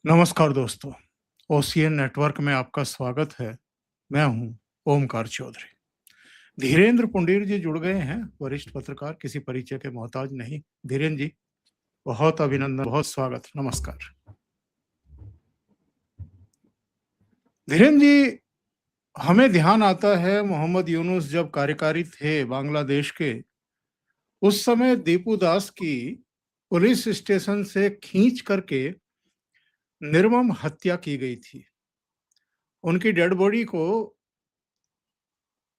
नमस्कार दोस्तों, OCN network में आपका स्वागत है। मैं हूं ओमकार चौधरी। धीरेन्द्र पुंडीर जी जुड़ गए हैं, वरिष्ठ पत्रकार, किसी परिचय के मोहताज नहीं। धीरेन्द्र जी, बहुत अभिनंदन, बहुत स्वागत, नमस्कार। धीरेन्द्र जी, हमें ध्यान आता है मोहम्मद यूनुस जब कार्यकारी थे बांग्लादेश के, उस समय दीपू दास की पुलिस स्टेशन से खींच करके निर्मम हत्या की गई थी। उनकी डेड बॉडी को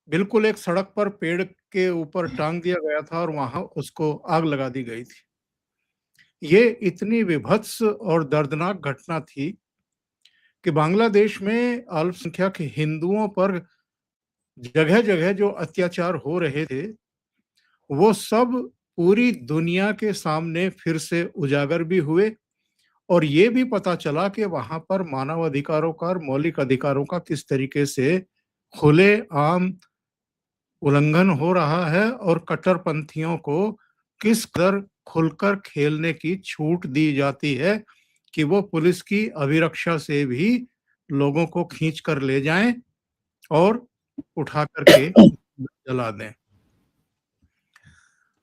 बिल्कुल एक सड़क पर पेड़ के ऊपर टांग दिया गया था और वहां उसको आग लगा दी गई थी। ये इतनी विभत्स और दर्दनाक घटना थी कि बांग्लादेश में अल्पसंख्यक हिंदुओं पर जगह-जगह जो अत्याचार हो रहे थे, वो सब पूरी दुनिया के सामने फिर से उजागर भी हुए और ये भी पता चला कि वहां पर मानव अधिकारों का और मौलिक अधिकारों का किस तरीके से खुलेआम उल्लंघन हो रहा है और कट्टरपंथियों को किस कदर खुलकर खेलने की छूट दी जाती है कि वो पुलिस की अभिरक्षा से भी लोगों को खींच कर ले जाएं और उठा करके जला दें।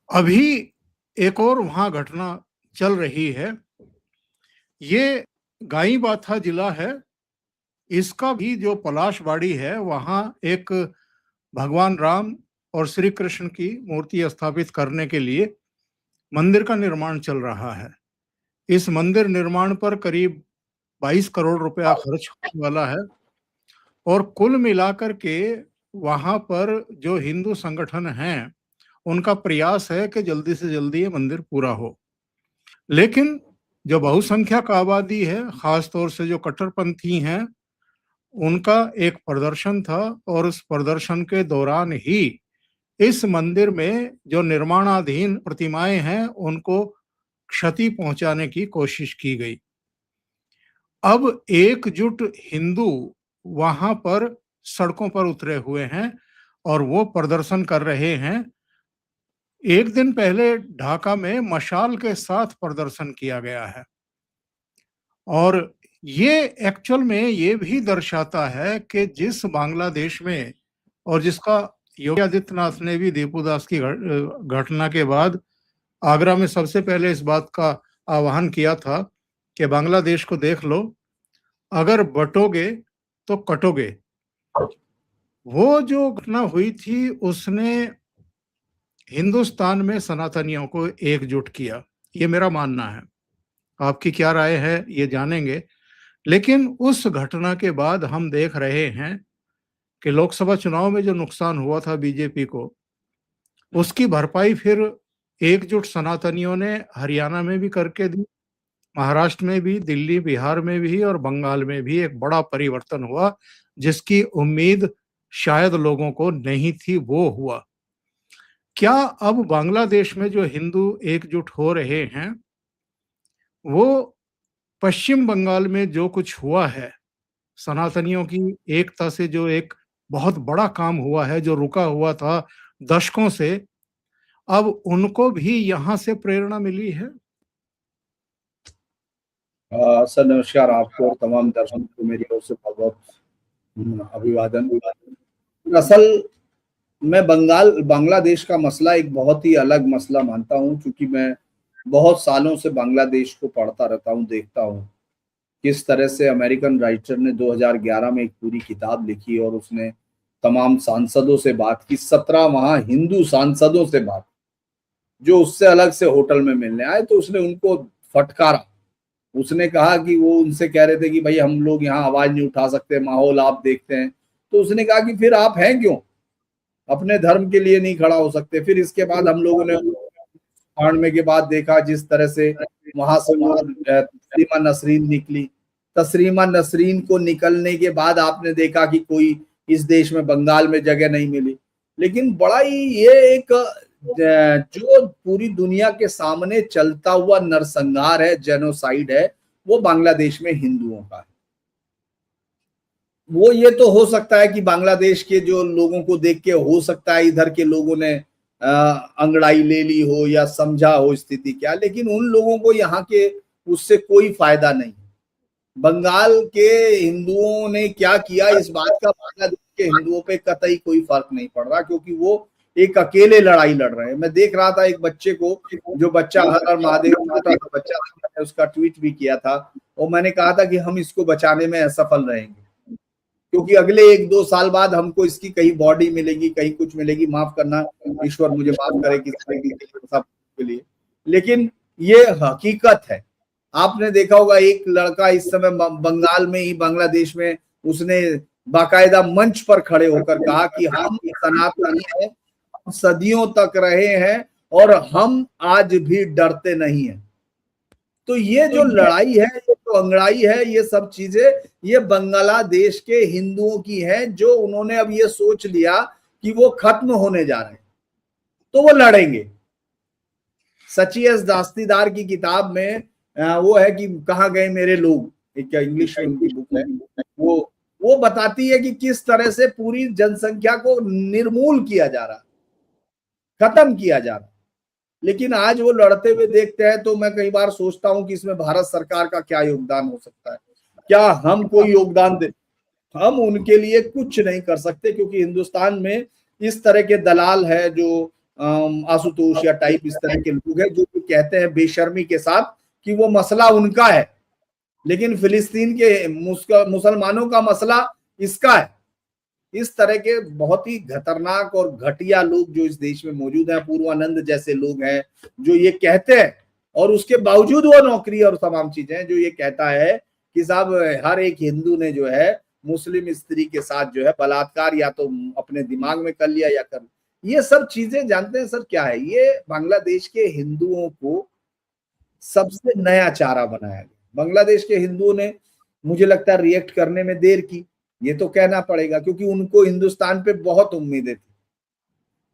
अभी एक और वहां घटना चल रही है। ये गाईबाथा जिला है। इसका भी जो पलाशबाड़ी है, वहां एक भगवान राम और श्री कृष्ण की मूर्ति स्थापित करने के लिए मंदिर का निर्माण चल रहा है। इस मंदिर निर्माण पर करीब 22 करोड़ रुपया खर्च होने वाला है और कुल मिलाकर के वहां पर जो हिंदू संगठन हैं, उनका प्रयास है कि जल्दी से जल्दी ये मंदिर पूरा हो। लेकिन जो बहुसंख्यक आबादी है, खास तौर से जो कट्टरपंथी हैं, उनका एक प्रदर्शन था और उस प्रदर्शन के दौरान ही इस मंदिर में जो निर्माणाधीन प्रतिमाएं हैं, उनको क्षति पहुंचाने की कोशिश की गई। अब एकजुट हिंदू वहां पर सड़कों पर उतरे हुए हैं और वो प्रदर्शन कर रहे हैं। एक दिन पहले ढाका में मशाल के साथ प्रदर्शन किया गया है और ये एक्चुअल में ये भी दर्शाता है कि जिस बांग्लादेश में और जिसका योगी आदित्यनाथ ने भी दीपूदास की घटना के बाद आगरा में सबसे पहले इस बात का आह्वान किया था कि बांग्लादेश को देख लो, अगर बटोगे तो कटोगे। वो जो घटना हुई थी, उसने हिंदुस्तान में सनातनियों को एकजुट किया, ये मेरा मानना है। आपकी क्या राय है ये जानेंगे। लेकिन उस घटना के बाद हम देख रहे हैं कि लोकसभा चुनाव में जो नुकसान हुआ था बीजेपी को, उसकी भरपाई फिर एकजुट सनातनियों ने हरियाणा में भी करके दी, महाराष्ट्र में भी, दिल्ली, बिहार में भी और बंगाल में भी एक बड़ा परिवर्तन हुआ, जिसकी उम्मीद शायद लोगों को नहीं थी, वो हुआ। क्या अब बांग्लादेश में जो हिंदू एकजुट हो रहे हैं, वो पश्चिम बंगाल में जो कुछ हुआ है, सनातनियों की एकता से जो एक बहुत बड़ा काम हुआ है, जो रुका हुआ था दशकों से, अब उनको भी यहाँ से प्रेरणा मिली है? सर नमस्कार आपको और तमाम दर्शकों को मेरी ओर से बहुत बहुत अभिवादन। असल मैं बांग्लादेश का मसला एक बहुत ही अलग मसला मानता हूं, क्योंकि मैं बहुत सालों से बांग्लादेश को पढ़ता रहता हूं, देखता हूं किस तरह से अमेरिकन राइटर ने 2011 में एक पूरी किताब लिखी और उसने तमाम सांसदों से बात की, 17 वहां हिंदू सांसदों से बात, जो उससे अलग से होटल में मिलने आए, तो उसने उनको फटकारा। उसने कहा कि वो उनसे कह रहे थे कि भाई हम लोग यहाँ आवाज नहीं उठा सकते, माहौल आप देखते हैं। तो उसने कहा कि फिर आप हैं क्यों, अपने धर्म के लिए नहीं खड़ा हो सकते। फिर इसके बाद हम लोगों ने में के बाद देखा जिस तरह से वहां से वो तस्रीमा नसरीन निकली। तस्रीमा नसरीन को निकलने के बाद आपने देखा कि कोई इस देश में, बंगाल में जगह नहीं मिली। लेकिन बड़ा ही ये एक जो पूरी दुनिया के सामने चलता हुआ नरसंहार है, जेनोसाइड है, वो बांग्लादेश में हिंदुओं का है। वो ये तो हो सकता है कि बांग्लादेश के जो लोगों को देख के हो सकता है इधर के लोगों ने अंगड़ाई ले ली हो या समझा हो स्थिति क्या, लेकिन उन लोगों को यहाँ के उससे कोई फायदा नहीं। बंगाल के हिंदुओं ने क्या किया इस बात का बांग्लादेश के हिंदुओं पे कतई कोई फर्क नहीं पड़ रहा, क्योंकि वो एक अकेले लड़ाई लड़ रहे हैं। मैं देख रहा था एक बच्चे को, जो बच्चा हर हर महादेव, छोटा सा बच्चा, मैंने उसका ट्वीट भी किया था, और मैंने कहा था कि हम इसको बचाने में असफल रहेंगे, क्योंकि अगले 1-2 साल बाद हमको इसकी कहीं बॉडी मिलेगी, कहीं कुछ मिलेगी, माफ करना ईश्वर मुझे माफ करे के लिए, लेकिन ये हकीकत है। आपने देखा होगा एक लड़का इस समय बंगाल में ही, बांग्लादेश में, उसने बाकायदा मंच पर खड़े होकर कहा कि हम सनातनी हैं, सदियों तक रहे हैं और हम आज भी डरते नहीं हैं। तो ये जो लड़ाई है, ये जो अंगड़ाई है, ये सब चीजें ये बांग्लादेश के हिंदुओं की है, जो उन्होंने अब ये सोच लिया कि वो खत्म होने जा रहे हैं, तो वो लड़ेंगे। सची एस दास्तीदार की किताब में वो है कि कहाँ गए मेरे लोग, एक इंग्लिश में उनकी बुक है, वो बताती है कि किस तरह से पूरी जनसंख्या को निर्मूल किया जा रहा, खत्म किया जा रहा। लेकिन आज वो लड़ते हुए देखते हैं तो मैं कई बार सोचता हूं कि इसमें भारत सरकार का क्या योगदान हो सकता है, क्या हम कोई योगदान दे। हम उनके लिए कुछ नहीं कर सकते, क्योंकि हिंदुस्तान में इस तरह के दलाल है जो आशुतोष या टाइप इस तरह के लोग हैं, जो कहते हैं बेशर्मी के साथ कि वो मसला उनका है, लेकिन फिलिस्तीन के मुसलमानों का मसला इसका है। इस तरह के बहुत ही खतरनाक और घटिया लोग जो इस देश में मौजूद हैं, पूर्वानंद जैसे लोग हैं जो ये कहते हैं, और उसके बावजूद वो नौकरी और तमाम चीजें, जो ये कहता है कि साहब हर एक हिंदू ने जो है मुस्लिम स्त्री के साथ जो है बलात्कार या तो अपने दिमाग में कर लिया या कर, ये सब चीजें जानते हैं सर क्या है? ये बांग्लादेश के हिंदुओं को सबसे नया चारा बनाया गया। बांग्लादेश के हिंदुओं ने, मुझे लगता है, रिएक्ट करने में देर की, ये तो कहना पड़ेगा, क्योंकि उनको हिंदुस्तान पे बहुत उम्मीदें थी।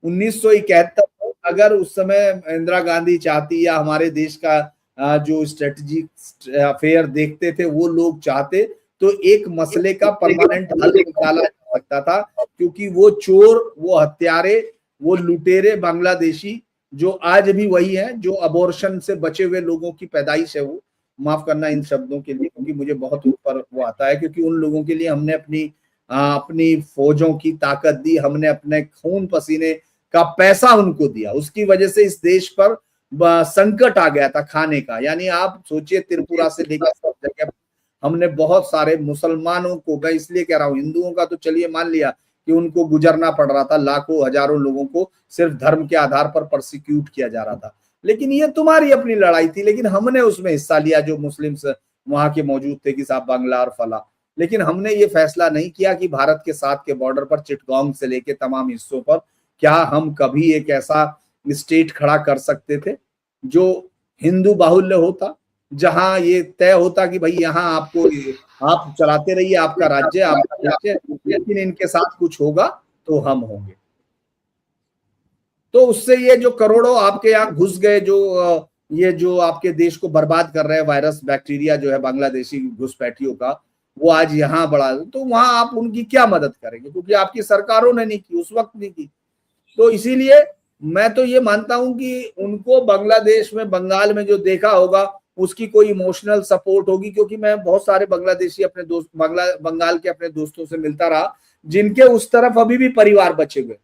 1971 में अगर उस समय इंदिरा गांधी चाहती, या हमारे देश का जो स्ट्रेटेजिक अफेयर देखते थे वो लोग चाहते, तो एक मसले का परमानेंट हल निकाला जा सकता था, क्योंकि वो चोर, वो हत्यारे, वो लुटेरे बांग्लादेशी जो आज भी वही है, जो अबॉर्शन से बचे हुए लोगों की पैदाइश है, वो, माफ करना इन शब्दों के लिए, क्योंकि मुझे बहुत ऊपर वो आता है, क्योंकि उन लोगों के लिए हमने अपनी फौजों की ताकत दी, हमने अपने खून पसीने का पैसा उनको दिया, उसकी वजह से इस देश पर संकट आ गया था खाने का। यानी आप सोचिए, त्रिपुरा से लेकर सब जगह हमने बहुत सारे मुसलमानों को, मैं इसलिए कह रहा हूँ, हिंदुओं का तो चलिए मान लिया कि उनको गुजरना पड़ रहा था, लाखों हजारों लोगों को सिर्फ धर्म के आधार पर प्रोसिक्यूट किया जा रहा था, लेकिन ये तुम्हारी अपनी लड़ाई थी, लेकिन हमने उसमें हिस्सा लिया, जो मुस्लिम्स वहां के मौजूद थे कि साहब बांग्ला और फला। लेकिन हमने ये फैसला नहीं किया कि भारत के साथ के बॉर्डर पर चिटगांव से लेके तमाम हिस्सों पर क्या हम कभी एक ऐसा स्टेट खड़ा कर सकते थे जो हिंदू बाहुल्य होता, जहां ये तय होता कि भाई यहाँ आपको, आप चलाते रहिए, आपका राज्य, आपका राज्य, लेकिन इनके साथ कुछ होगा तो हम होंगे। तो उससे ये जो करोड़ों आपके यहाँ घुस गए, जो ये जो आपके देश को बर्बाद कर रहे हैं वायरस, बैक्टीरिया जो है बांग्लादेशी घुसपैठियों का, वो आज यहाँ बढ़ा, तो वहां आप उनकी क्या मदद करेंगे? क्योंकि आपकी सरकारों ने नहीं की, उस वक्त नहीं की। तो इसीलिए मैं तो ये मानता हूं कि उनको बांग्लादेश में, बंगाल में जो देखा होगा, उसकी कोई इमोशनल सपोर्ट होगी, क्योंकि मैं बहुत सारे बांग्लादेशी अपने दोस्त, बंगाल के अपने दोस्तों से मिलता रहा, जिनके उस तरफ अभी भी परिवार बचे हुए,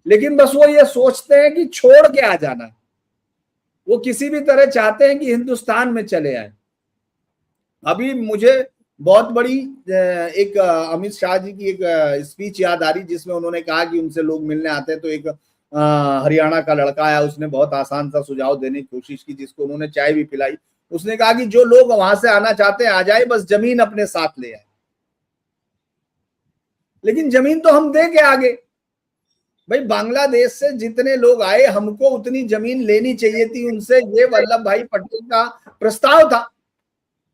लेकिन बस वो ये सोचते हैं कि छोड़ के आ जाना, वो किसी भी तरह चाहते हैं कि हिंदुस्तान में चले आए। अभी मुझे बहुत बड़ी एक अमित शाह जी की एक स्पीच याद आ रही, जिसमें उन्होंने कहा कि उनसे लोग मिलने आते हैं, तो एक हरियाणा का लड़का आया, उसने बहुत आसान सा सुझाव देने की कोशिश की, जिसको उन्होंने चाय भी पिलाई। उसने कहा कि जो लोग वहां से आना चाहते हैं आ जाए, बस जमीन अपने साथ ले आए। लेकिन जमीन तो हम दे के आगे, भाई बांग्लादेश से जितने लोग आए, हमको उतनी जमीन लेनी चाहिए थी उनसे, ये वल्लभ भाई पटेल का प्रस्ताव था,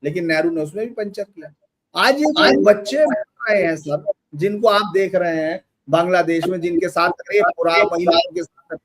लेकिन नेहरू ने उसमें भी पंचर किया। आज ये जो बच्चे आए हैं सर, जिनको आप देख रहे हैं बांग्लादेश में, जिनके साथ रेप हो रहा, महिलाओं के साथ,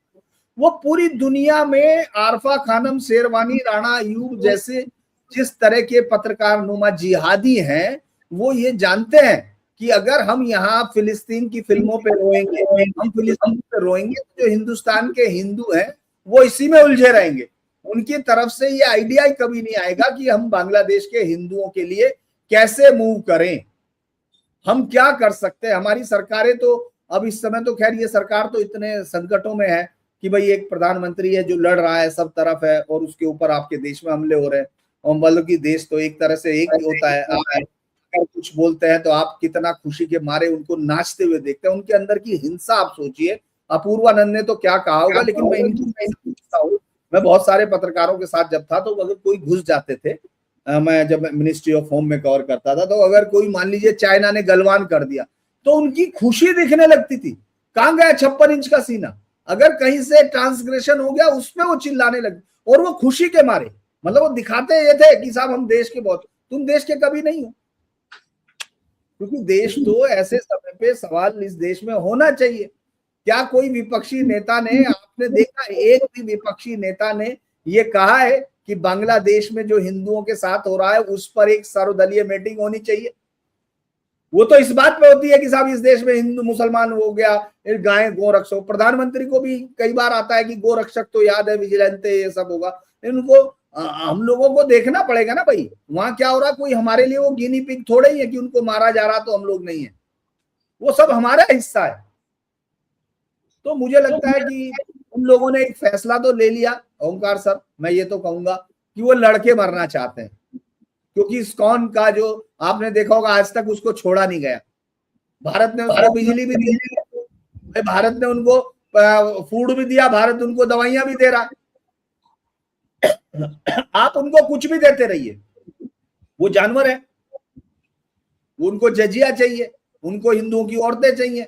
वो पूरी दुनिया में आरफा खानम, शेरवानी, राणा अयूब जैसे जिस तरह के पत्रकार नुमा जिहादी हैं, वो ये जानते हैं कि अगर हम यहाँ फिलिस्तीन की फिल्मों पे रोएंगे, हम फिलिस्तीन पे रोएंगे, तो जो हिंदुस्तान के हिंदू हैं वो इसी में उलझे रहेंगे। उनकी तरफ से ये आइडिया ही कभी नहीं आएगा कि हम बांग्लादेश के हिंदुओं के लिए कैसे मूव करें, हम क्या कर सकते हैं। हमारी सरकारें तो अब इस समय तो खैर ये सरकार तो इतने संकटों में है कि भाई एक प्रधानमंत्री है जो लड़ रहा है, सब तरफ है, और उसके ऊपर आपके देश में हमले हो रहे हैं। और मतलब कि देश तो एक तरह से एक ही होता है, आप अगर कुछ बोलते हैं तो आप कितना खुशी के मारे उनको नाचते हुए देखते हैं। उनके अंदर की हिंसा आप सोचिए। अपूर्वानंद ने तो क्या कहा होगा, लेकिन मैं इनकी पूछता हूँ, मैं बहुत सारे पत्रकारों के साथ जब था तो अगर कोई घुस जाते थे, मैं जब मिनिस्ट्री ऑफ होम में कवर करता था, तो अगर कोई मान लीजिए चाइना ने गलवान कर दिया तो उनकी खुशी दिखने लगती थी। कहां गया 56 इंच का सीना, अगर कहीं से ट्रांसग्रेशन हो गया उसमें वो चिल्लाने लगे, और वो खुशी के मारे, मतलब वो दिखाते ये थे कि साहब हम देश के बहुत, तुम देश के कभी नहीं हो। क्योंकि देश तो ऐसे समय पे सवाल इस देश में होना चाहिए। क्या कोई विपक्षी नेता ने, आपने देखा एक भी विपक्षी नेता ने ये कहा है कि बांग्लादेश में जो हिंदुओं के साथ हो रहा है उस पर एक सर्वदलीय मीटिंग होनी चाहिए? वो तो इस बात पे होती है कि साहब इस देश में हिंदू मुसलमान हो गया, गाय गोरक्षक, प्रधानमंत्री को भी कई बार आता है कि गोरक्षक तो याद है, विजिलेंटे ये सब होगा। इनको हम लोगों को देखना पड़ेगा ना भाई, वहां क्या हो रहा, कोई हमारे लिए वो गिनी पिग थोड़े ही है कि उनको मारा जा रहा तो हम लोग नहीं है, वो सब हमारा हिस्सा है। तो मुझे लगता है कि उन लोगों ने एक फैसला तो ले लिया। ओंकार सर, मैं ये तो कहूंगा कि वो लड़के मरना चाहते हैं, क्योंकि इस्कॉन का जो आपने देखा होगा आज तक उसको छोड़ा नहीं गया। भारत ने उसको बिजली भी दी, भारत ने उनको फूड भी दिया, भारत उनको दवाइयां भी दे रहा। आप उनको कुछ भी देते रहिए, वो जानवर है, उनको जजिया चाहिए, उनको हिंदुओं की औरतें चाहिए,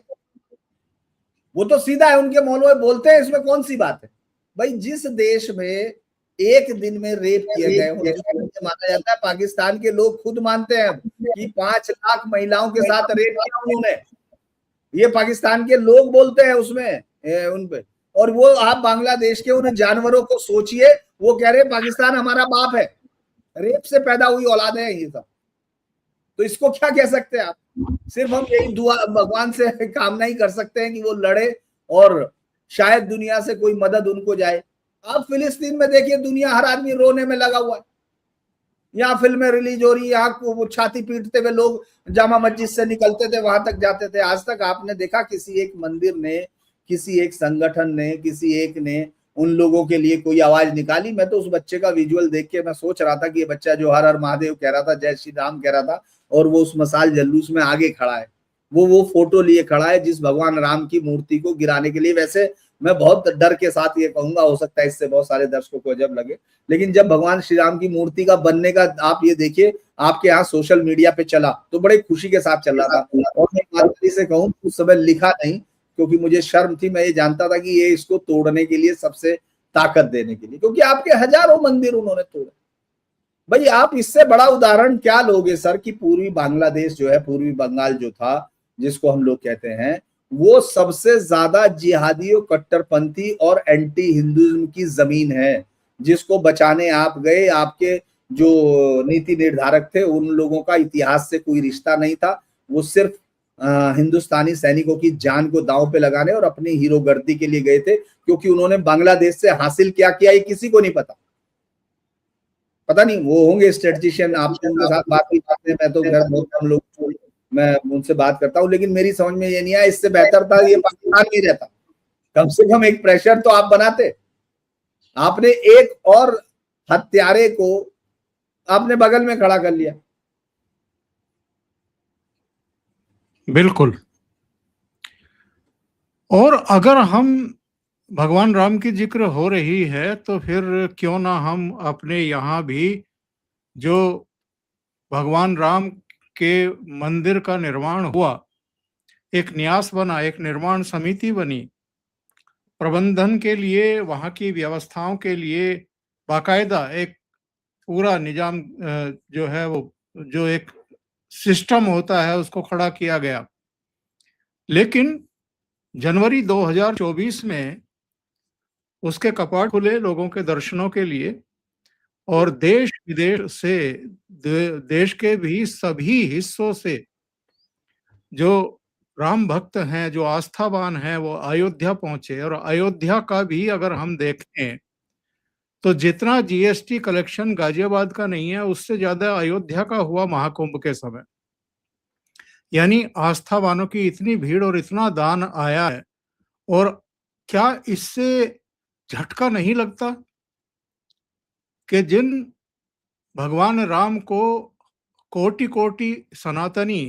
वो तो सीधा है, उनके मौलवी बोलते हैं, इसमें कौन सी बात है भाई। जिस देश में एक दिन में रेप किए गए, माना जाता है, पाकिस्तान के लोग खुद मानते हैं कि 5 लाख महिलाओं के साथ रेप किया उन्होंने, ये पाकिस्तान के लोग बोलते हैं उसमें उन पे। और वो आप बांग्लादेश के उन जानवरों को सोचिए, वो कह रहे पाकिस्तान हमारा बाप है, रेप से पैदा हुई औलाद है ये सब। तो इसको क्या कह सकते हैं आप? सिर्फ हम यही दुआ भगवान से कामना ही कर सकते हैं कि वो लड़े और शायद दुनिया से कोई मदद उनको जाए। आप फिलिस्तीन में देखिए, दुनिया हर आदमी रोने में लगा हुआ है, यहाँ फिल्में रिलीज हो रही है, यहाँ को छाती पीटते हुए लोग जामा मस्जिद से निकलते थे, वहां तक जाते थे। आज तक आपने देखा किसी एक मंदिर ने, किसी एक संगठन ने, किसी एक ने उन लोगों के लिए कोई आवाज निकाली? मैं तो उस बच्चे का विजुअल देख के मैं सोच रहा था कि ये बच्चा जो हर हर महादेव कह रहा था, जय श्री राम कह रहा था, और वो उस मसाल जल्लूस में आगे खड़ा है, वो फोटो लिए खड़ा है जिस भगवान राम की मूर्ति को गिराने के लिए। वैसे मैं बहुत डर के साथ ये कहूंगा, हो सकता है इससे बहुत सारे दर्शकों को अजब लगे, लेकिन जब भगवान श्री राम की मूर्ति का बनने का आप ये देखिए, आपके यहाँ सोशल मीडिया पे चला तो बड़े खुशी के साथ चल रहा था। और मैं ईमानदारी से कहूँ, उस समय लिखा नहीं क्योंकि मुझे शर्म थी, मैं ये जानता था कि ये इसको तोड़ने के लिए, सबसे ताकत देने के लिए, क्योंकि आपके हजारों मंदिर उन्होंने तोड़े। भाई आप इससे बड़ा उदाहरण क्या लोगे सर कि पूर्वी बांग्लादेश जो है, पूर्वी बंगाल जो था जिसको हम लोग कहते हैं, वो सबसे ज्यादा जिहादियों, कट्टरपंथी और एंटी हिंदुइज्म की जमीन है, जिसको बचाने आप गए। आपके जो नीति निर्धारक थे उन लोगों का इतिहास से कोई रिश्ता नहीं था, वो सिर्फ हिंदुस्तानी सैनिकों की जान को दांव पे लगाने और अपनी हीरोगर्दी के लिए गए थे, क्योंकि उन्होंने बांग्लादेश से हासिल क्या किया ये किसी को नहीं पता। पता नहीं, वो होंगे स्ट्रेटजिशियन, आप उनके साथ बात नहीं करते, मैं तो घर बहुत कम लोग, मैं उनसे बात करता हूँ, लेकिन मेरी समझ में ये नहीं आया, इससे बेहतर था ये पाकिस्तान नहीं रहता, कम से कम एक प्रेशर तो आप बनाते। आपने एक और हत्यारे को आपने बगल में खड़ा कर लिया। बिल्कुल। और अगर हम, भगवान राम की जिक्र हो रही है तो फिर क्यों ना हम अपने यहाँ भी जो भगवान राम के मंदिर का निर्माण हुआ, एक न्यास बना, एक निर्माण समिति बनी, प्रबंधन के लिए, वहाँ की व्यवस्थाओं के लिए बाकायदा एक पूरा निजाम जो है, वो जो एक सिस्टम होता है उसको खड़ा किया गया। लेकिन जनवरी 2024 में उसके कपाट खुले लोगों के दर्शनों के लिए, और देश विदेश से, देश के भी सभी हिस्सों से जो राम भक्त हैं, जो आस्थावान हैं, वो अयोध्या पहुंचे। और अयोध्या का भी अगर हम देखें तो जितना जीएसटी कलेक्शन गाजियाबाद का नहीं है, उससे ज्यादा अयोध्या का हुआ महाकुंभ के समय। यानी आस्थावानों की इतनी भीड़ और इतना दान आया है, और क्या इससे झटका नहीं लगता कि जिन भगवान राम को कोटि कोटि सनातनी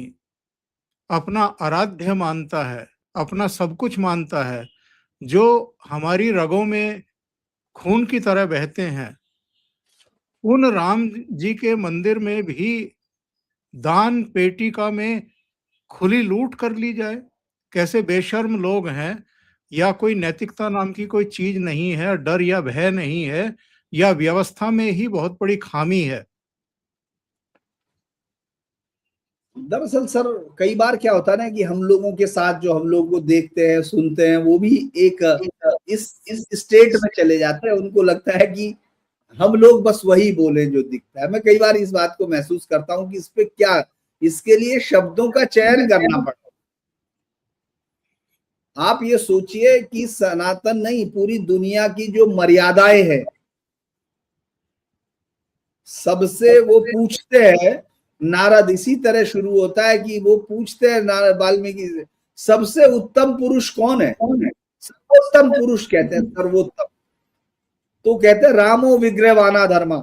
अपना आराध्य मानता है, अपना सब कुछ मानता है, जो हमारी रगों में खून की तरह बहते हैं, उन राम जी के मंदिर में भी दान पेटिका में खुली लूट कर ली जाए? कैसे बेशर्म लोग हैं! या कोई नैतिकता नाम की कोई चीज नहीं है, डर या भय नहीं है, या व्यवस्था में ही बहुत बड़ी खामी है। दरअसल सर कई बार क्या होता है ना कि हम लोगों के साथ जो हम लोग को देखते हैं सुनते हैं वो भी एक इस स्टेट में चले जाते हैं, उनको लगता है कि हम लोग बस वही बोले जो दिखता है। मैं कई बार इस बात को महसूस करता हूँ कि इस पे क्या, इसके लिए शब्दों का चयन करना पड़ता है। आप ये सोचिए कि सनातन नहीं, पूरी दुनिया की जो मर्यादाएं हैं सबसे वो पूछते हैं। नारद इसी तरह शुरू होता है कि वो पूछते हैं नारद वाल्मीकि से, सबसे उत्तम पुरुष कौन है? सर्वोत्तम पुरुष कहते हैं, सर्वोत्तम। तो कहते हैं रामो विग्रहवाना धर्मा,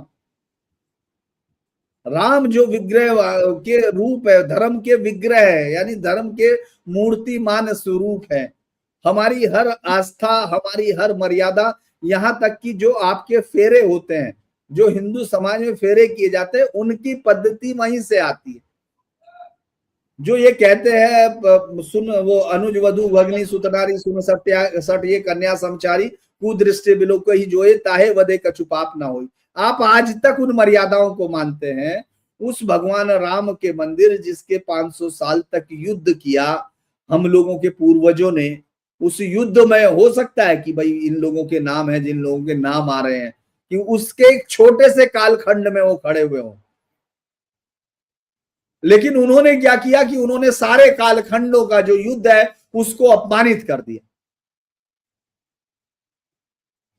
राम जो विग्रह के रूप है, धर्म के विग्रह है, यानी धर्म के मूर्तिमान स्वरूप है। हमारी हर आस्था, हमारी हर मर्यादा, यहाँ तक कि जो आपके फेरे होते हैं, जो हिंदू समाज में फेरे किए जाते हैं, उनकी पद्धति वहीं से आती है। जो ये कहते हैं सुन वो अनुज वधु भगनी सुतनारी सुन सट ये कन्या समचारी कुदृष्टि बिलोक ही जोए ताहे वधे कछु पाप ना होई। आप आज तक उन मर्यादाओं को मानते हैं। उस भगवान राम के मंदिर जिसके 500 साल तक युद्ध किया हम लोगों के पूर्वजों ने, उस युद्ध में हो सकता है कि भाई इन लोगों के नाम है, जिन लोगों के नाम आ रहे हैं, कि उसके एक छोटे से कालखंड में वो खड़े हुए हों। लेकिन उन्होंने क्या किया कि उन्होंने सारे कालखंडों का जो युद्ध है उसको अपमानित कर दिया।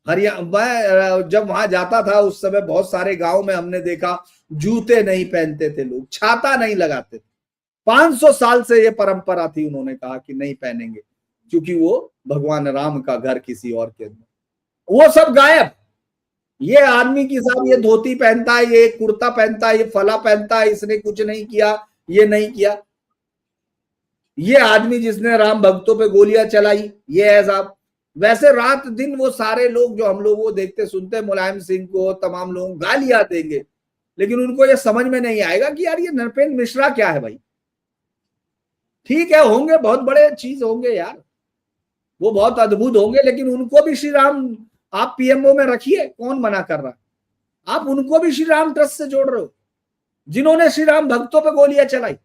हरियाणा, मैं जब वहां जाता था उस समय बहुत सारे गांव में हमने देखा जूते नहीं पहनते थे लोग, छाता नहीं लगाते थे। 500 साल से ये परंपरा थी, उन्होंने कहा कि नहीं पहनेंगे क्योंकि वो भगवान राम का घर किसी और के अंदर। वो सब गायब। ये आदमी की साथ ये धोती पहनता है, ये कुर्ता पहनता है, ये फला पहनता है, इसने कुछ नहीं किया, ये नहीं किया। ये आदमी जिसने राम भक्तों पे गोलियां चलाई, ये है साहब। वैसे रात दिन वो सारे लोग जो हम लोग वो देखते सुनते, मुलायम सिंह को, तमाम लोग गालियां देंगे, लेकिन उनको ये समझ में नहीं आएगा कि यार ये नृपेंद्र मिश्रा क्या है भाई। ठीक है, होंगे बहुत बड़े चीज होंगे यार, वो बहुत अद्भुत होंगे, लेकिन उनको भी श्री राम आप पीएमओ में रखिए, कौन मना कर रहा है? आप उनको भी श्री राम ट्रस्ट से जोड़ रहे हो, जिन्होंने श्री राम भक्तों पे गोलियां चलाई।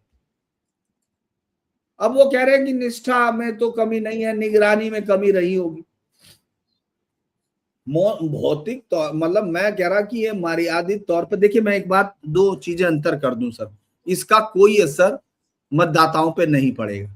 अब वो कह रहे हैं कि निष्ठा में तो कमी नहीं है, निगरानी में कमी रही होगी। भौतिक तो मतलब मैं कह रहा कि ये मर्यादित तौर पर, देखिए मैं एक बात, दो चीजें अंतर कर दूं सर, इसका कोई असर मतदाताओं पे नहीं पड़ेगा,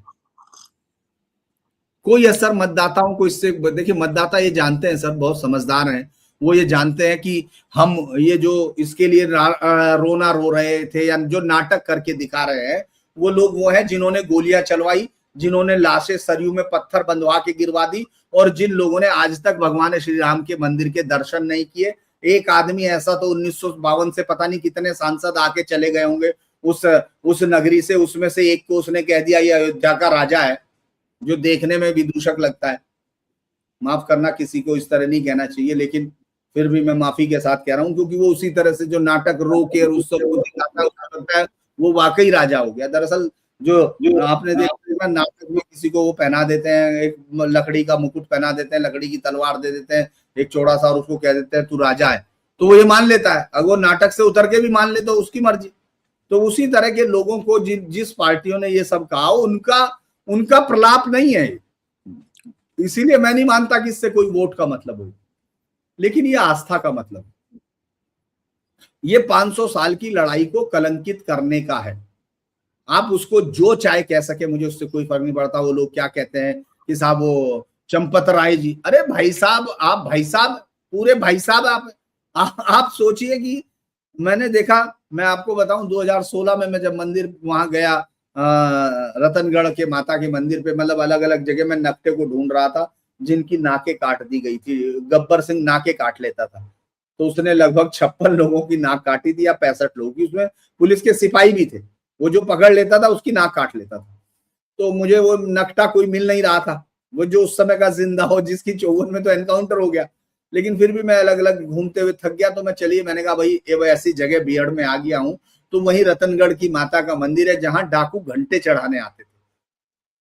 कोई असर मतदाताओं को इससे। देखिए मतदाता ये जानते हैं सर, बहुत समझदार हैं, वो ये जानते हैं कि हम ये जो इसके लिए रोना रो रहे थे या जो नाटक करके दिखा रहे हैं, वो लोग वो हैं जिन्होंने गोलियां चलवाई, जिन्होंने लाशें सरयू में पत्थर बंधवा के गिरवा दी, और जिन लोगों ने आज तक भगवान श्री राम के मंदिर के दर्शन नहीं किए। एक आदमी ऐसा तो 1952 से पता नहीं कितने सांसद आके चले गए होंगे उस नगरी से, उसमें से एक को उसने कह दिया ये अयोध्या का राजा है, जो देखने में विदूषक लगता है। माफ करना, किसी को इस तरह नहीं कहना चाहिए, लेकिन फिर भी मैं माफी के साथ कह रहा हूं, क्योंकि वो उसी तरह से जो नाटक रो के उत्सव को दिखाता है वो वाकई राजा हो गया। दरअसल जो आपने देखा नाटक में किसी को वो पहना देते हैं, एक लकड़ी का मुकुट पहना देते हैं, लकड़ी की तलवार दे देते हैं एक चौड़ा सा, और उसको कह देते हैं तू राजा है, तो वो ये मान लेता है। अगर वो नाटक से उतर के भी मान ले तो उसकी मर्जी। तो उसी तरह के लोगों को जिस पार्टियों ने ये सब कहा, उनका प्रलाप नहीं है, इसीलिए मैं नहीं मानता कि इससे कोई वोट का मतलब हो, लेकिन ये आस्था का मतलब। ये 500 साल की लड़ाई को कलंकित करने का है। आप उसको जो चाहे कह सके, मुझे उससे कोई फर्क नहीं पड़ता। वो लोग क्या कहते हैं कि साहब वो चंपत राय जी, अरे भाई साहब, आप भाई साहब, पूरे भाई साहब आप, आप सोचिए कि मैंने देखा, मैं आपको बताऊं 2016 में मैं जब मंदिर वहां गया, रतनगढ़ के माता के मंदिर पे, मतलब अलग अलग जगह में नकटे को ढूंढ रहा था जिनकी नाकें काट दी गई थी। गब्बर सिंह नाकें काट लेता था, तो उसने लगभग 56 लोगों की नाक काटी थी या 65 लोगों की, उसमें पुलिस के सिपाही भी थे। वो जो पकड़ लेता था उसकी नाक काट लेता था। तो मुझे वो नकटा कोई मिल नहीं रहा था, वो जो उस समय का जिंदा हो, जिसकी 54 में तो एनकाउंटर हो गया। लेकिन फिर भी मैं अलग अलग घूमते हुए थक गया, तो मैं चलिए, मैंने कहा भाई ये ऐसी जगह बीहड़ में आ गया हूं, तो वही रतनगढ़ की माता का मंदिर है जहां डाकू घंटे चढ़ाने आते थे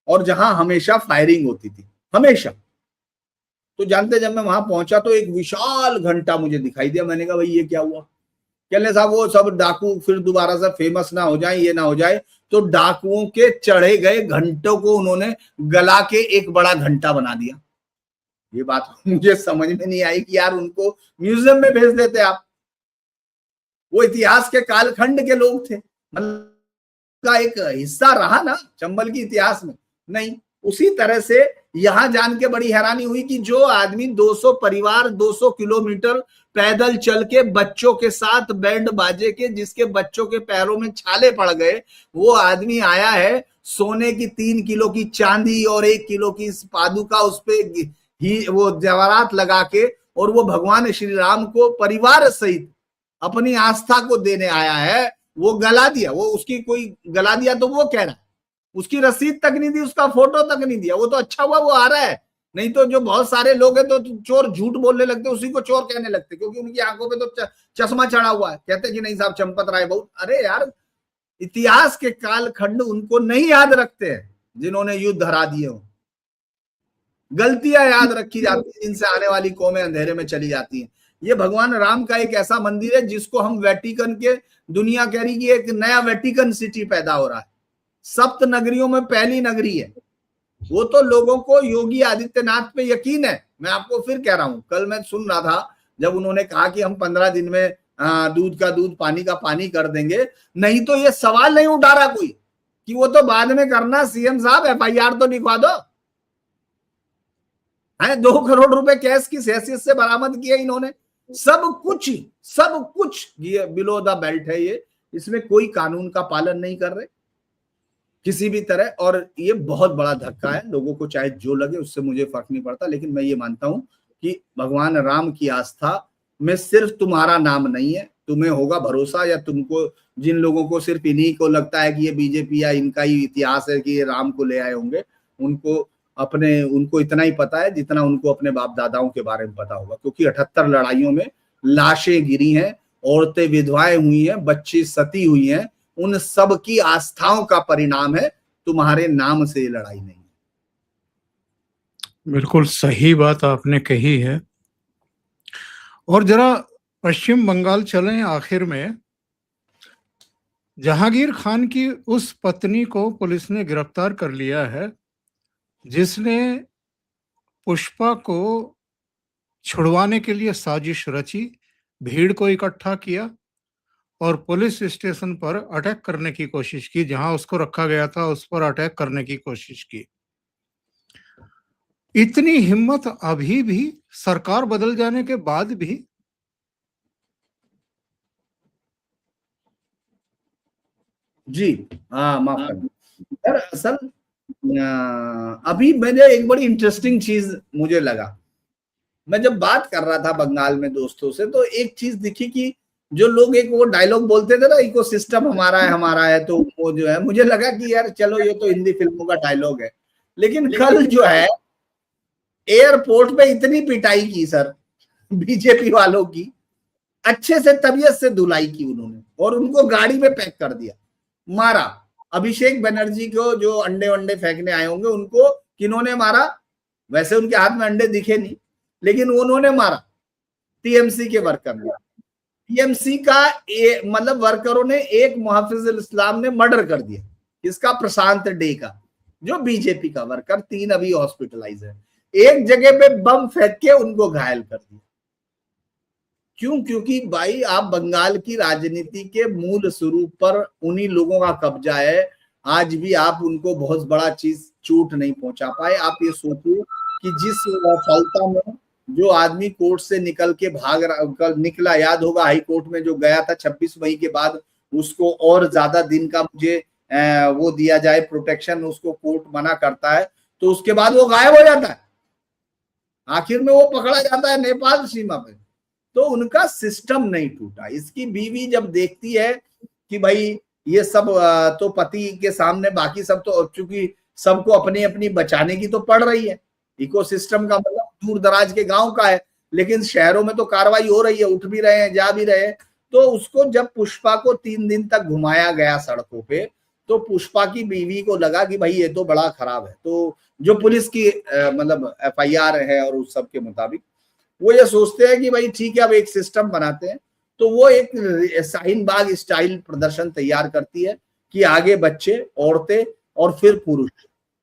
और जहां हमेशा फायरिंग होती थी, हमेशा। तो जानते, जब मैं वहां पहुंचा तो एक विशाल घंटा मुझे दिखाई दिया। मैंने कहा भाई ये क्या हुआ? कहने साहब वो सब डाकू फिर दोबारा से फेमस ना हो जाए, ये ना हो जाए, तो डाकुओं के चढ़े गए घंटों को उन्होंने गला के एक बड़ा घंटा बना दिया। ये बात मुझे समझ में नहीं आई कि यार उनको म्यूजियम में भेज देते आप, वो इतिहास के कालखंड के लोग थे, मतलब का एक हिस्सा रहा ना चंबल के इतिहास में। नहीं, उसी तरह से यहां जान के बड़ी हैरानी हुई कि जो आदमी 200 परिवार 200 किलोमीटर पैदल चल के बच्चों के साथ बैंड बाजे के, जिसके बच्चों के पैरों में छाले पड़ गए, वो आदमी आया है सोने की 3 किलो की चांदी और 1 किलो की पादुका उस पे ही वो जवाहरात लगा के, और वो भगवान श्री राम को परिवार सहित अपनी आस्था को देने आया है। वो गला दिया, वो उसकी कोई गला दिया तो वो कह रहा है, उसकी रसीद तक नहीं दी, उसका फोटो तक नहीं दिया। वो तो अच्छा हुआ वो आ रहा है, नहीं तो जो बहुत सारे लोग हैं तो चोर झूठ बोलने लगते, उसी को चोर कहने लगते, क्योंकि उनकी आंखों पे तो चश्मा चढ़ा हुआ है। कहते कि नहीं साहब चंपत राय बहुत, अरे यार इतिहास के कालखंड उनको नहीं याद रखते हैं जिन्होंने युद्ध हरा दिए हो। गलतियां याद रखी जाती है जिनसे आने वाली कौमें अंधेरे में चली जाती हैं। ये भगवान राम का एक ऐसा मंदिर है जिसको हम वेटिकन के, दुनिया कह रही कि एक नया वेटिकन सिटी पैदा हो रहा है, सप्त नगरियों में पहली नगरी है। वो तो लोगों को योगी आदित्यनाथ पे यकीन है। मैं आपको फिर कह रहा हूं, कल मैं सुन रहा था जब उन्होंने कहा कि हम 15 दिन में दूध का दूध पानी का पानी कर देंगे, नहीं तो ये सवाल नहीं उठा रहा कोई कि वो तो बाद में करना, सीएम साहब FIR तो लिखवा दो है। 2 करोड़ रुपए कैश की हैसियत से बरामद किए इन्होंने। सब कुछ ये बिलो द बेल्ट है, ये इसमें कोई कानून का पालन नहीं कर रहे किसी भी तरह। और ये बहुत बड़ा धक्का है लोगों को, चाहे जो लगे उससे मुझे फर्क नहीं पड़ता। लेकिन मैं ये मानता हूं कि भगवान राम की आस्था में सिर्फ तुम्हारा नाम नहीं है, तुम्हें होगा भरोसा, या तुमको, जिन लोगों को सिर्फ इन्हीं को लगता है कि ये बीजेपी या इनका ही इतिहास है कि ये राम को ले आए होंगे, उनको इतना ही पता है जितना उनको अपने बाप दादाओं के बारे में पता होगा। क्योंकि 78 लड़ाइयों में लाशें गिरी हैं, औरतें विधवाएं हुई हैं, बच्ची सती हुई हैं, उन सब की आस्थाओं का परिणाम है, तुम्हारे नाम से ये लड़ाई नहीं है। बिल्कुल सही बात आपने कही है। और जरा पश्चिम बंगाल चलें आखिर में। जहांगीर खान की उस पत्नी को पुलिस ने गिरफ्तार कर लिया है जिसने पुष्पा को छुड़वाने के लिए साजिश रची, भीड़ को इकट्ठा किया और पुलिस स्टेशन पर अटैक करने की कोशिश की। जहां उसको रखा गया था उस पर अटैक करने की कोशिश की। इतनी हिम्मत अभी भी, सरकार बदल जाने के बाद भी। जी हाँ, माफ करना सर। असल अभी मैंने एक बड़ी इंटरेस्टिंग चीज मुझे लगा, मैं जब बात कर रहा था बंगाल में दोस्तों से, तो एक चीज दिखी कि जो लोग एक वो डायलॉग बोलते थे ना, इकोसिस्टम हमारा है, तो वो जो है, मुझे लगा कि यार चलो ये तो हिंदी फिल्मों का डायलॉग है। लेकिन कल जो है एयरपोर्ट पे इतनी पिटाई की सर बीजेपी वालों की, अच्छे से तबीयत से धुलाई की उन्होंने, और उनको गाड़ी में पैक कर दिया, मारा। अभिषेक बनर्जी को जो अंडे वंडे फेंकने आए होंगे उनको किन्होंने मारा? वैसे उनके हाथ में अंडे दिखे नहीं, लेकिन उन्होंने मारा टीएमसी के वर्कर ने। टीएमसी का मतलब वर्करों ने एक मुहाफिजुल इस्लाम ने मर्डर कर दिया, इसका प्रशांत डे का, जो बीजेपी का वर्कर, 3 अभी हॉस्पिटलाइज है। एक जगह पे बम फेंक के उनको घायल कर दिया। क्यों? क्योंकि भाई आप बंगाल की राजनीति के मूल स्वरूप पर उन्हीं लोगों का कब्जा है। आज भी आप उनको बहुत बड़ा चीज चोट नहीं पहुंचा पाए। आप ये सोचिए कि जिस फलता में जो आदमी कोर्ट से निकल के निकला, याद होगा हाई कोर्ट में जो गया था 26 मई के बाद, उसको और ज्यादा दिन का मुझे वो दिया जाए प्रोटेक्शन, उसको कोर्ट मना करता है, तो उसके बाद वो गायब हो जाता है, आखिर में वो पकड़ा जाता है नेपाल सीमा पे। तो उनका सिस्टम नहीं टूटा। इसकी बीवी जब देखती है कि भाई ये सब तो पति के सामने, बाकी सब तो चूंकि सबको अपनी अपनी बचाने की तो पड़ रही है, इकोसिस्टम का मतलब दूर दराज के गांव का है, लेकिन शहरों में तो कार्रवाई हो रही है, उठ भी रहे हैं, जा भी रहे हैं। तो उसको जब पुष्पा को 3 दिन तक घुमाया गया सड़कों पे, तो पुष्पा की बीवी को लगा कि भाई ये तो बड़ा खराब है। तो जो पुलिस की मतलब FIR है और उस सब के मुताबिक वो ये सोचते हैं कि भाई ठीक है अब एक सिस्टम बनाते हैं। तो वो एक शाहीन बाग स्टाइल प्रदर्शन तैयार करती है कि आगे बच्चे, औरतें और फिर पुरुष,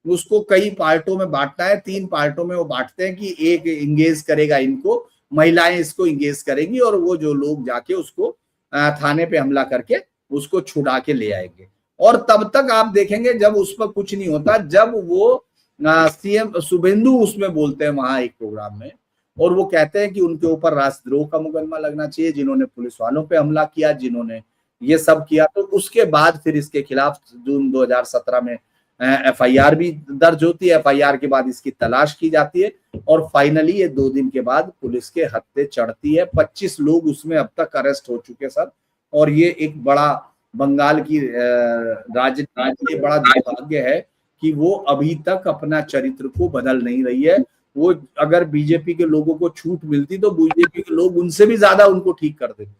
उसको कई पार्टों में बांटना है। 3 पार्टों में वो बांटते हैं कि एक इंगेज करेगा इनको, महिलाएं इसको इंगेज करेंगी, और वो जो लोग जाके उसको थाने पे हमला करके उसको छुड़ा के ले आएंगे। और तब तक आप देखेंगे जब उस पर कुछ नहीं होता, जब वो CM शुभेंदु उसमें बोलते हैं वहां एक प्रोग्राम में, और वो कहते हैं कि उनके ऊपर राष्ट्रद्रोह का मुकदमा लगना चाहिए, जिन्होंने पुलिस वालों पे हमला किया, जिन्होंने ये सब किया। तो उसके बाद फिर इसके खिलाफ जून 2017 में FIR भी दर्ज होती है। FIR के बाद इसकी तलाश की जाती है, और फाइनली ये 2 दिन के बाद पुलिस के हत्थे चढ़ती है। 25 लोग उसमें अब तक अरेस्ट हो चुके सर। और ये एक बड़ा बंगाल की राज्य बड़ा दुर्भाग्य है कि वो अभी तक अपना चरित्र को बदल नहीं रही है। वो अगर बीजेपी के लोगों को छूट मिलती तो बीजेपी के लोग उनसे भी ज्यादा उनको ठीक कर देते,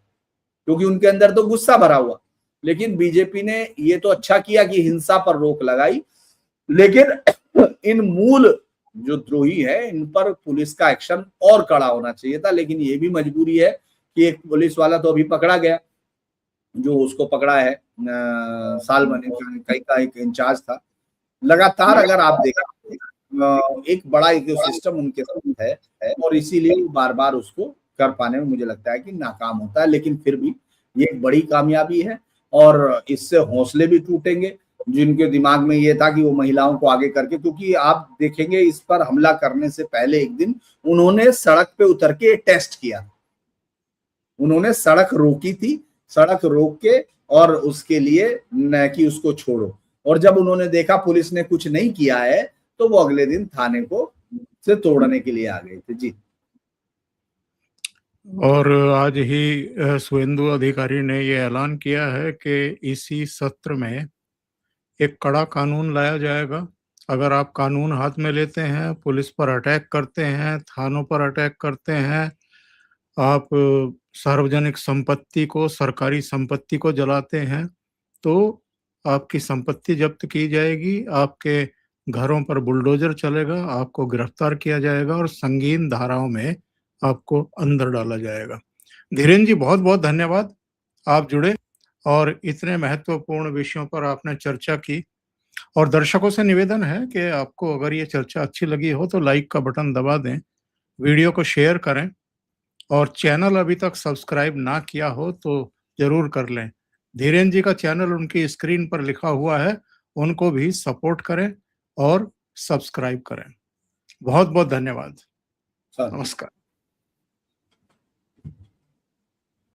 क्योंकि उनके अंदर तो गुस्सा भरा हुआ। लेकिन बीजेपी ने ये तो अच्छा किया कि हिंसा पर रोक लगाई, लेकिन इन मूल जो द्रोही है इन पर पुलिस का एक्शन और कड़ा होना चाहिए था। लेकिन ये भी मजबूरी है कि एक पुलिस वाला तो अभी पकड़ा गया, जो उसको पकड़ा है सालमन का एक इंचार्ज था। लगातार अगर आप देखें एक बड़ा इकोसिस्टम उनके साथ है, और इसीलिए बार बार उसको कर पाने में मुझे लगता है कि नाकाम होता है। लेकिन फिर भी ये एक बड़ी कामयाबी है, और इससे हौसले भी टूटेंगे जिनके दिमाग में ये था कि वो महिलाओं को आगे करके, क्योंकि आप देखेंगे इस पर हमला करने से पहले एक दिन उन्होंने सड़क पे उतर के टेस्ट किया, उन्होंने सड़क रोकी थी, सड़क रोक के, और उसके लिए न कि उसको छोड़ो। और जब उन्होंने देखा पुलिस ने कुछ नहीं किया है, तो वो अगले दिन थाने को से तोड़ने के लिए आ गए थे। जी। और आज ही शुभेंदु अधिकारी ने ये ऐलान किया है कि इसी सत्र में एक कड़ा कानून लाया जाएगा। अगर आप कानून हाथ में लेते हैं, पुलिस पर अटैक करते हैं, थानों पर अटैक करते हैं, आप सार्वजनिक संपत्ति को, सरकारी संपत्ति को जलाते हैं, तो आपकी संपत्ति जब्त की जाएगी, आपके घरों पर बुलडोजर चलेगा, आपको गिरफ्तार किया जाएगा और संगीन धाराओं में आपको अंदर डाला जाएगा। धीरेन जी, बहुत बहुत धन्यवाद, आप जुड़े और इतने महत्वपूर्ण विषयों पर आपने चर्चा की। और दर्शकों से निवेदन है कि आपको अगर ये चर्चा अच्छी लगी हो तो लाइक का बटन दबा दें, वीडियो को शेयर करें, और चैनल अभी तक सब्सक्राइब ना किया हो तो जरूर कर लें। धीरेन जी का चैनल उनकी स्क्रीन पर लिखा हुआ है, उनको भी सपोर्ट करें और सब्सक्राइब करें। बहुत बहुत धन्यवाद। नमस्कार।